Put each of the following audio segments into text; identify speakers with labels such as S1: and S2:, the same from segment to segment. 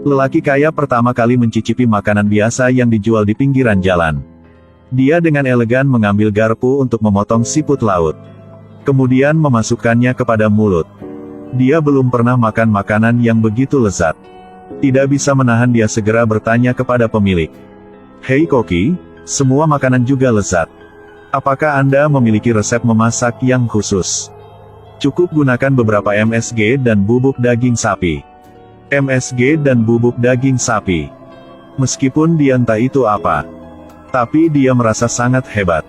S1: Lelaki kaya pertama kali mencicipi makanan biasa yang dijual di pinggiran jalan. Dia dengan elegan mengambil garpu untuk memotong siput laut. Kemudian memasukkannya kepada mulut. Dia belum pernah makan makanan yang begitu lezat. Tidak bisa menahan dia segera bertanya kepada pemilik. "Hei koki, semua makanan juga lezat. Apakah Anda memiliki resep memasak yang khusus? Cukup gunakan beberapa MSG dan bubuk daging sapi." MSG dan bubuk daging sapi. Meskipun dia entah itu apa, tapi dia merasa sangat hebat.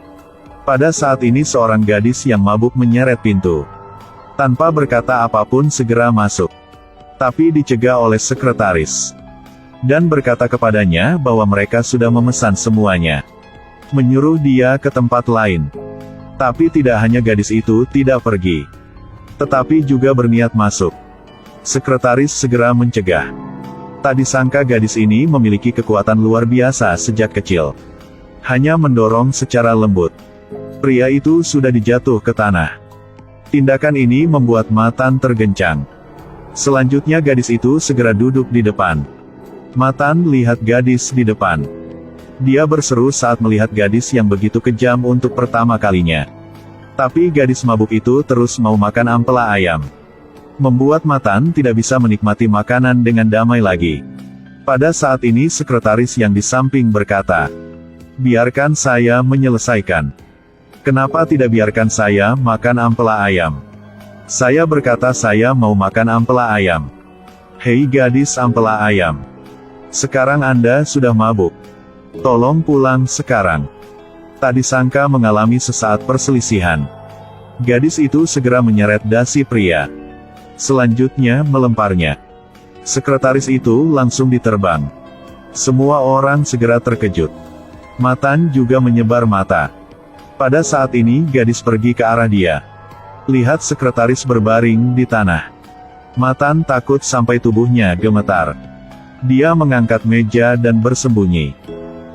S1: Pada saat ini seorang gadis yang mabuk menyeret pintu. Tanpa berkata apapun segera masuk. Tapi dicegah oleh sekretaris. Dan berkata kepadanya bahwa mereka sudah memesan semuanya. Menyuruh dia ke tempat lain. Tapi tidak hanya gadis itu tidak pergi, tetapi juga berniat masuk. Sekretaris segera mencegah. Tak disangka gadis ini memiliki kekuatan luar biasa sejak kecil. Hanya mendorong secara lembut. Pria itu sudah dijatuh ke tanah. Tindakan ini membuat Matan tergencang. Selanjutnya gadis itu segera duduk di depan. Matan lihat gadis di depan. Dia berseru saat melihat gadis yang begitu kejam untuk pertama kalinya. Tapi gadis mabuk itu terus mau makan ampela ayam. Membuat Matan tidak bisa menikmati makanan dengan damai lagi. Pada saat ini sekretaris yang di samping berkata, "Biarkan saya menyelesaikan. Kenapa tidak biarkan saya makan ampela ayam?" Saya berkata saya mau makan ampela ayam. "Hei gadis ampela ayam. Sekarang Anda sudah mabuk. Tolong pulang sekarang." Tak disangka mengalami sesaat perselisihan. Gadis itu segera menyeret dasi pria. Selanjutnya melemparnya. Sekretaris itu langsung diterbang. Semua orang segera terkejut. Matan juga menyebar mata. Pada saat ini gadis pergi ke arah dia. Lihat sekretaris berbaring di tanah. Matan takut sampai tubuhnya gemetar. Dia mengangkat meja dan bersembunyi.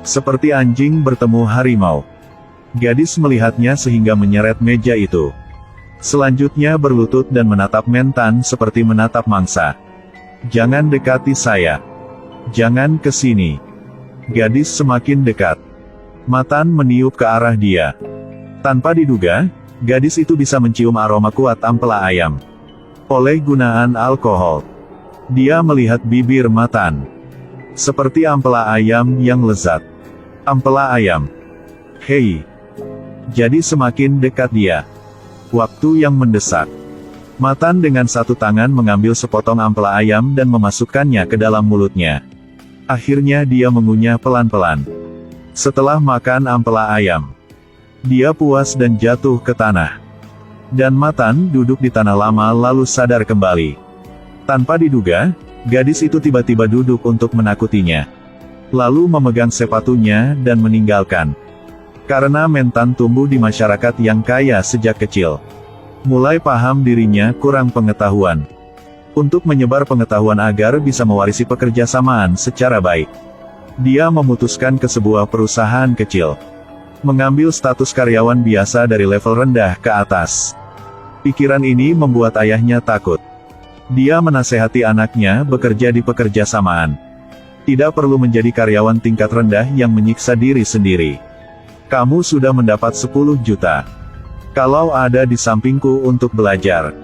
S1: Seperti anjing bertemu harimau. Gadis melihatnya sehingga menyeret meja itu. Selanjutnya berlutut dan menatap Mentan seperti menatap mangsa. "Jangan dekati saya. Jangan ke sini." Gadis semakin dekat. Matan meniup ke arah dia. Tanpa diduga, gadis itu bisa mencium aroma kuat ampela ayam. Oleh gunaan alkohol, dia melihat bibir Matan. Seperti ampela ayam yang lezat. Ampela ayam. "Hei." Jadi semakin dekat dia. Waktu yang mendesak. Matan dengan satu tangan mengambil sepotong ampela ayam dan memasukkannya ke dalam mulutnya. Akhirnya dia mengunyah pelan-pelan. Setelah makan ampela ayam, dia puas dan jatuh ke tanah. Dan Matan duduk di tanah lama lalu sadar kembali. Tanpa diduga, gadis itu tiba-tiba duduk untuk menakutinya. Lalu memegang sepatunya dan meninggalkan. Karena Mentan tumbuh di masyarakat yang kaya sejak kecil. Mulai paham dirinya kurang pengetahuan. Untuk menyebar pengetahuan agar bisa mewarisi pekerjasamaan secara baik, dia memutuskan ke sebuah perusahaan kecil. Mengambil status karyawan biasa dari level rendah ke atas. Pikiran ini membuat ayahnya takut. Dia menasehati anaknya bekerja di pekerjasamaan. Tidak perlu menjadi karyawan tingkat rendah yang menyiksa diri sendiri. "Kamu sudah mendapat 10 juta. Kalau ada di sampingku untuk belajar,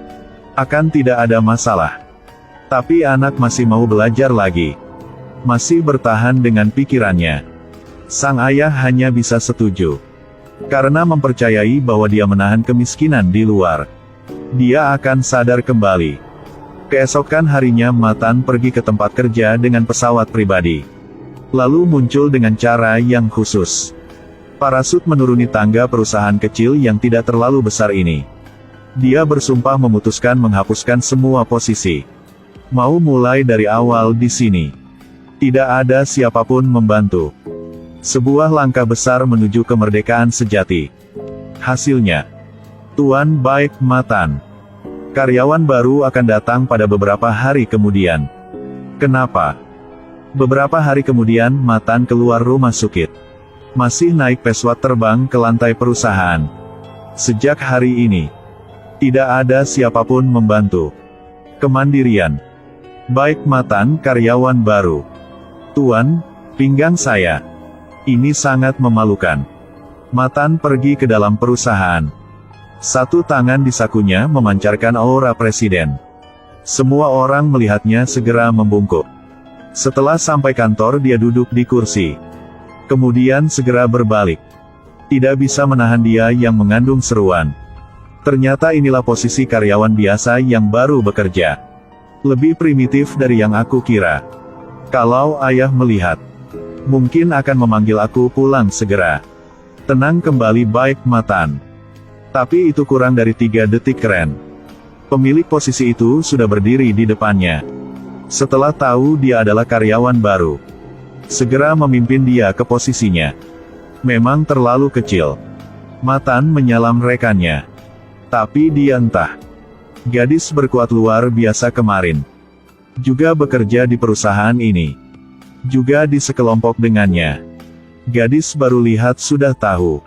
S1: akan tidak ada masalah." Tapi anak masih mau belajar lagi. Masih bertahan dengan pikirannya. Sang ayah hanya bisa setuju. Karena mempercayai bahwa dia menahan kemiskinan di luar. Dia akan sadar kembali. Keesokan harinya Matan pergi ke tempat kerja dengan pesawat pribadi. Lalu muncul dengan cara yang khusus. Parasut menuruni tangga perusahaan kecil yang tidak terlalu besar ini. Dia bersumpah memutuskan menghapuskan semua posisi. Mau mulai dari awal di sini. Tidak ada siapapun membantu. Sebuah langkah besar menuju kemerdekaan sejati. Hasilnya, Tuan baik Matan. Karyawan baru akan datang pada beberapa hari kemudian. Kenapa? Beberapa hari kemudian Matan keluar rumah Sukit. Masih naik pesawat terbang ke lantai perusahaan. Sejak hari ini, tidak ada siapapun membantu. Kemandirian. Baik Matan, karyawan baru. Tuan, pinggang saya. Ini sangat memalukan. Matan pergi ke dalam perusahaan. Satu tangan di sakunya memancarkan aura presiden. Semua orang melihatnya segera membungkuk. Setelah sampai kantor dia duduk di kursi. Kemudian segera berbalik. Tidak bisa menahan dia yang mengandung seruan. Ternyata inilah posisi karyawan biasa yang baru bekerja. Lebih primitif dari yang aku kira. Kalau ayah melihat, mungkin akan memanggil aku pulang segera. Tenang kembali Baik Matan. Tapi itu kurang dari 3 detik keren. Pemilik posisi itu sudah berdiri di depannya. Setelah tahu dia adalah karyawan baru, segera memimpin dia ke posisinya. Memang terlalu kecil. Matan menyalam rekannya. Tapi dia entah. Gadis berkuat luar biasa kemarin. Juga bekerja di perusahaan ini. Juga di sekelompok dengannya. Gadis baru lihat sudah tahu.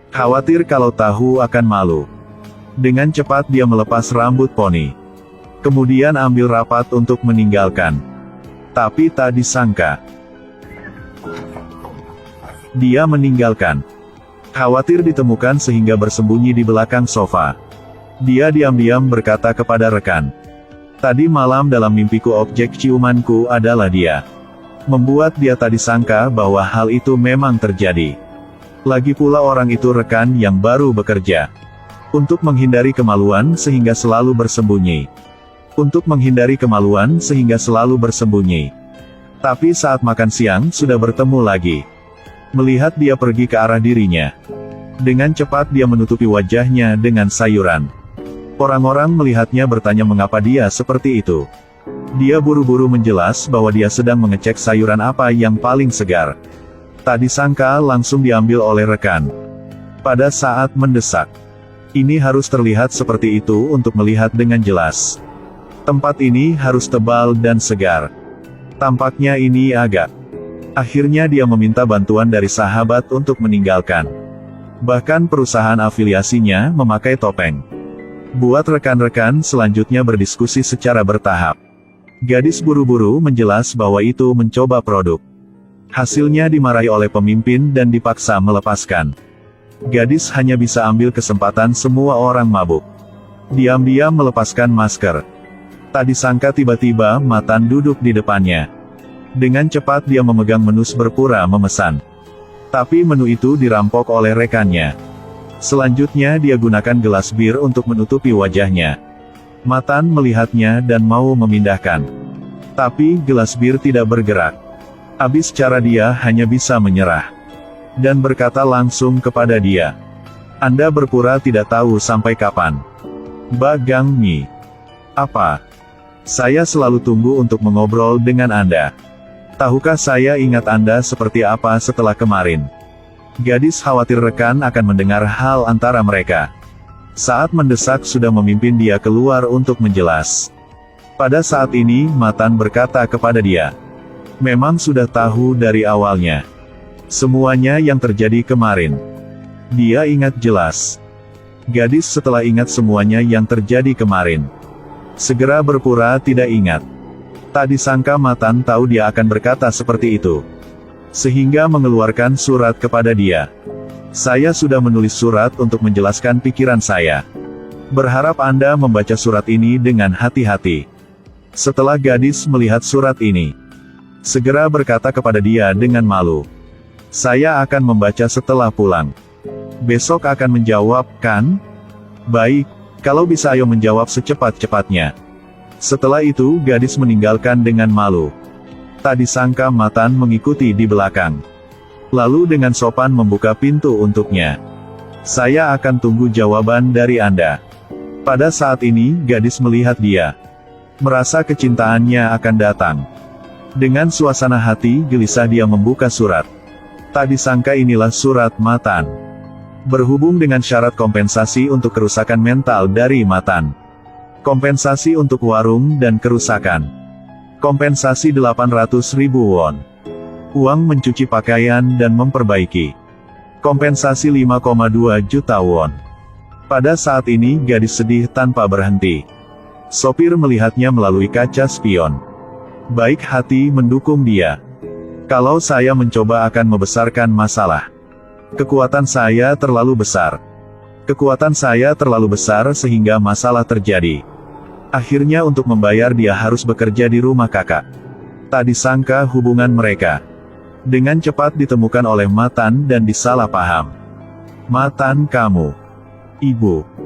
S1: Khawatir kalau tahu akan malu. Dengan cepat dia melepas rambut poni. Kemudian ambil rapat untuk meninggalkan. Tapi tak disangka. Dia meninggalkan. Khawatir ditemukan sehingga bersembunyi di belakang sofa. Dia diam-diam berkata kepada rekan. Tadi malam dalam mimpiku objek ciumanku adalah dia. Membuat dia tak disangka bahwa hal itu memang terjadi. Lagi pula orang itu rekan yang baru bekerja. Untuk menghindari kemaluan sehingga selalu bersembunyi. Untuk menghindari kemaluan sehingga selalu bersembunyi. Tapi saat makan siang sudah bertemu lagi. Melihat dia pergi ke arah dirinya. Dengan cepat dia menutupi wajahnya dengan sayuran. Orang-orang melihatnya bertanya mengapa dia seperti itu. Dia buru-buru menjelas bahwa dia sedang mengecek sayuran apa yang paling segar. Tak disangka langsung diambil oleh rekan. Pada saat mendesak. Ini harus terlihat seperti itu untuk melihat dengan jelas. Tempat ini harus tebal dan segar. Tampaknya ini agak. Akhirnya dia meminta bantuan dari sahabat untuk meninggalkan. Bahkan perusahaan afiliasinya memakai topeng. Buat rekan-rekan selanjutnya berdiskusi secara bertahap. Gadis buru-buru menjelas bahwa itu mencoba produk. Hasilnya dimarahi oleh pemimpin dan dipaksa melepaskan. Gadis hanya bisa ambil kesempatan semua orang mabuk. Diam-diam melepaskan masker. Tak disangka tiba-tiba Matan duduk di depannya. Dengan cepat dia memegang menu berpura memesan. Tapi menu itu dirampok oleh rekannya. Selanjutnya dia gunakan gelas bir untuk menutupi wajahnya. Matan melihatnya dan mau memindahkan. Tapi gelas bir tidak bergerak. Habis cara dia hanya bisa menyerah. Dan berkata langsung kepada dia. Anda berpura tidak tahu sampai kapan. Bagang Mi. Apa? Saya selalu tunggu untuk mengobrol dengan Anda. Tahukah saya ingat Anda seperti apa setelah kemarin? Gadis khawatir rekan akan mendengar hal antara mereka. Saat mendesak sudah memimpin dia keluar untuk menjelas. Pada saat ini Matan berkata kepada dia. Memang sudah tahu dari awalnya. Semuanya yang terjadi kemarin. Dia ingat jelas. Gadis setelah ingat semuanya yang terjadi kemarin. Segera berpura tidak ingat. Tak disangka Matan tahu dia akan berkata seperti itu. Sehingga mengeluarkan surat kepada dia. Saya sudah menulis surat untuk menjelaskan pikiran saya. Berharap Anda membaca surat ini dengan hati-hati. Setelah gadis melihat surat ini, segera berkata kepada dia dengan malu. Saya akan membaca setelah pulang. Besok akan menjawab, kan? Baik, kalau bisa ayo menjawab secepat-cepatnya. Setelah itu gadis meninggalkan dengan malu. Tak disangka Matan mengikuti di belakang. Lalu dengan sopan membuka pintu untuknya. Saya akan tunggu jawaban dari Anda. Pada saat ini gadis melihat dia. Merasa kecintaannya akan datang. Dengan suasana hati gelisah dia membuka surat. Tak disangka inilah surat Matan. Berhubung dengan syarat kompensasi untuk kerusakan mental dari Matan. Kompensasi untuk warung dan kerusakan. Kompensasi 800.000 won. Uang mencuci pakaian dan memperbaiki. Kompensasi 5,2 juta won. Pada saat ini gadis sedih tanpa berhenti. Sopir melihatnya melalui kaca spion. Baik hati mendukung dia. Kalau saya mencoba akan membesarkan masalah. Kekuatan saya terlalu besar. Kekuatan saya terlalu besar sehingga masalah terjadi. Akhirnya untuk membayar dia harus bekerja di rumah kakak. Tak disangka hubungan mereka dengan cepat ditemukan oleh Matan dan disalah paham. Matan kamu. Ibu.